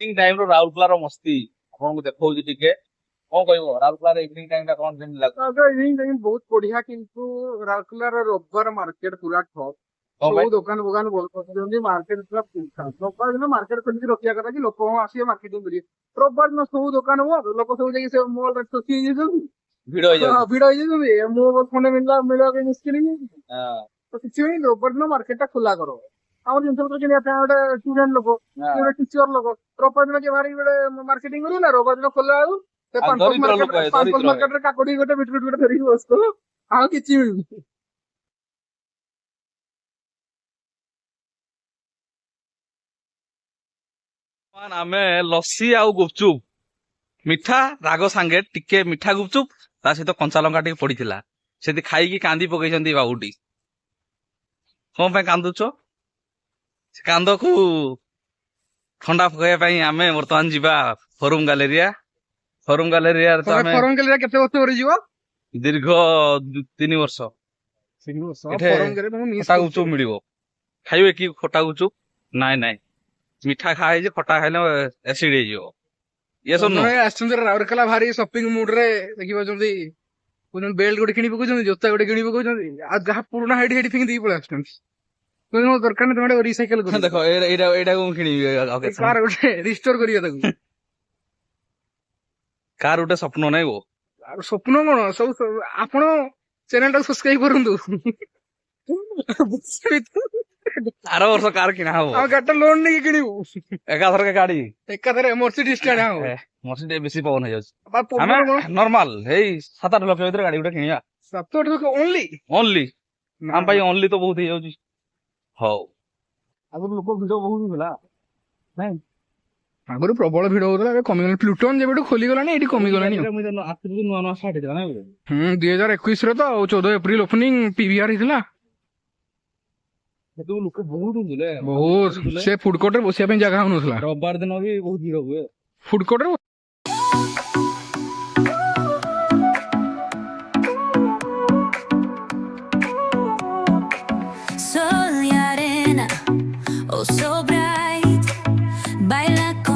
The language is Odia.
ଇଭିନିଂ ଟାଇମ ର ରାଉରକେଲାର ମସ୍ତି ଆପଣଙ୍କୁ ଦେଖଉଛି ଟିକେ। କଣ କହିବ ରାଉରକେଲାର ଇଭିନିଂ ଟାଇମ ଟା କଣ କେମିତି ଲାଗୁଛି? ଇଭିନିଂ ଟାଇମ ବହୁତ ବଢିଆ, କିନ୍ତୁ ରାଉରକେଲାର ରବିବାର ମାର୍କେଟ ପୁରା ଠପ୍। କଣ ସବୁ ପାଇଁ? ଦୋକାନ ଫୋକାନ ବନ୍ଦ କରିଦିଅନ୍ତି, ମାର୍କେଟ ପୁରା ରବିବାର ଦିନ ମାର୍କେଟ ଖୋଲିକି ରଖିବା କଥା କି ଲୋକ ଆସିବେ ମାର୍କେଟିଂ କରିବେ। ରବିବାର ଦିନ ସବୁ ଦୋକାନ ବନ୍ଦ, ଲୋକ ସବୁ ଯାଇକି ସେ ମଲ୍ ରେ ଶୋଷି ହେଇଯାଇଛନ୍ତି, ଭିଡ ହେଇଯାଉଛି। ଭିଡ ହେଇଯାଇଛନ୍ତି। ମୋ ଖଣ୍ଡେ ମିଳିବା ପାଇଁ ମୁସ୍କିଲ ହେଇଯାଇଛି। ହଁ, ତ କିଛି ନାହିଁ, ରବିବାର ଦିନ ମାର୍କେଟ ଟା ଖୋଲା କର। ଆମର ଜିନିଷ ପତ୍ର କିଣିବା ପାଇଁ ଗୋଟେ ଷ୍ଟୁଡେଣ୍ଟ ଲୋକ, ହଁ। ଗୋଟେ ଟିଚର ଲୋକ, ରବିବାର ଦିନ କିଏ ବାହାରିକି ଗୋଟେ ମାର୍କେଟିଂ କରିବ ନା? ରବିବାର ଦିନ ଖୋଲା ଆଉ ସେ ଆଉ ପାନ୍ପସ ଦରିଦ୍ର ଲୋକ ଦରିଦ୍ର ମାର୍କେଟରେ କାକୁଡି ଗୋଟେ ବିସ୍କୁଟ ଗୋଟେ ଧରିକି ବସିଥିବ, ଆଉ କିଛି ମିଳୁନି। ଆମେ ଲସି ଆଉ ଗୁପଚୁପ, ମିଠା ରାଗ ସାଙ୍ଗେ ଟିକେ ମିଠା ଗୁପଚୁପ ତା ସହିତ କଞ୍ଚା ଲଙ୍କା ଟିକେ ପଡିଥିଲା, ସେଠି ଖାଇକି କାନ୍ଦି ପକେଇଛନ୍ତି ବାବୁଟି। କଣ ପାଇଁ କାନ୍ଦୁଛ? ସେ କାନ୍ଦକୁ ଥଣ୍ଡା ପକେଇବା ପାଇଁ ଆମେ ବର୍ତ୍ତମାନ ଯିବା ଫୋରମ ଗ୍ୟାଲେରିଆ। ଫୋରମ ଗ୍ୟାଲେରିଆରେ ତ ତମେ ଆମେ ଫରମ କେଲିଆ କେତେ ବର୍ଷ ପରେ ଯିବ? ଦୀର୍ଘ 3 ବର୍ଷ ଏଠି ଫରମ କେଲିଆ ତମକୁ ମିସ୍ ଖଟା କରୁଛି। ଗୁପଚୁପ ମିଳିବ। ଖାଇବେ କି ଖଟା ଗୁପଚୁପ? ନାଇଁ ନାଇଁ, ମିଠା ଖାଇଛି, ଖଟା ଖାଇଲେ ଏସିଡ୍ ହେଇଯିବ। ଇଏ ସବୁ ଜଣେ ଆସିଛନ୍ତି ରାଉରକେଲା ଭାରି ସପିଂ ମୁଡ୍ ରେ, ଦେଖିପାରୁଛନ୍ତି କହୁଛନ୍ତି ବେଲ୍ଟ ଗୋଟେ କିଣି ପକଉଛନ୍ତି, ଜୋତା ଗୋଟେ କିଣି ପକଉଛନ୍ତି, ଆଉ ଯାହା ପୁରୁଣା ହାଇଟ୍ ହାଇଟ୍ ଫିଙ୍ଗି ଦେଇକି ପଳେଇ ଆସୁଛନ୍ତି। କହୁଛନ୍ତି ମୋର ଦରକାର ନାହିଁ, ତମେ ରିସାଇକେଲ ଦେଖ କରିବ। ଏଇଟାକୁ ମୁଁ କିଣିବି। କାର ଗୋଟେ ରିଷ୍ଟୋର କରିବା ତାକୁ। କାର ଗୋଟେ ସ୍ୱପ୍ନ ନାଇଁ ବୋ। ଆଉ ସ୍ୱପ୍ନ କଣ, ସବୁ ଆପଣ ଚ୍ୟାନେଲ ଟାକୁ ସବସ୍କ୍ରାଇବ କରନ୍ତୁ। ଆର ବର୍ଷ କାର କିଣା ହବ, ଆମେ ଗାଡିଟା ଲୋନ ନେଇକି କିଣିବୁ, ଏକାଥରକେ ଗାଡି। ଏକାଥରେ ମର୍ସିଡିଜ ଟା ଆଣା ହବ। ମର୍ସି ଟିକେ ବେଶୀ ପବନ ହେଇଯାଉଛି। ଆମେ ପବନ କଣ ନର୍ମାଲ ଏଇ 7-8 ଲକ୍ଷ ଭିତରେ ଗାଡି ଗୋଟେ କିଣିବା 7-8 ଲକ୍ଷ ଓନଲି? ଓନଲି। ଆମ ପାଇଁ ଓନଲି ତ ବହୁତ ହେଇଯାଉଛି। ହଉ, ଆଗରୁ ଲୋକ ଭିଡ ବହୁତ ଥିଲା ନାଇଁ? ଆଗରୁ ପ୍ରବଳ ଭିଡ ହଉଥିଲା, ଏବେ କମିଗଲାଣି। ପ୍ଲୁଟନ ଯେବେଠୁ ଖୋଲିଗଲାଣି ଏଠି କମିଗଲାଣି। ନୂଆ ନୂଆ ଷ୍ଟାର୍ଟ ହେଇଥିଲା ନାଇଁ? 2021 ରେ ତ 14 ଏପ୍ରିଲ ଓପନିଂ ପିଭିଆର ହେଇଥିଲା। ସେଠୁ ଲୋକ ବହୁତ ଥିଲେ, ବହୁତ, ସେ ଫୁଡ କୋର୍ଟ ରେ ବସିବା ପାଇଁ ଜାଗା ହଉନଥିଲା। ରବିବାର ଦିନ ବି ବହୁତ ଭିଡ ହୁଏ। ଫୁଡ କୋର୍ଟ ରେ Sol y arena, oh so bright, baila con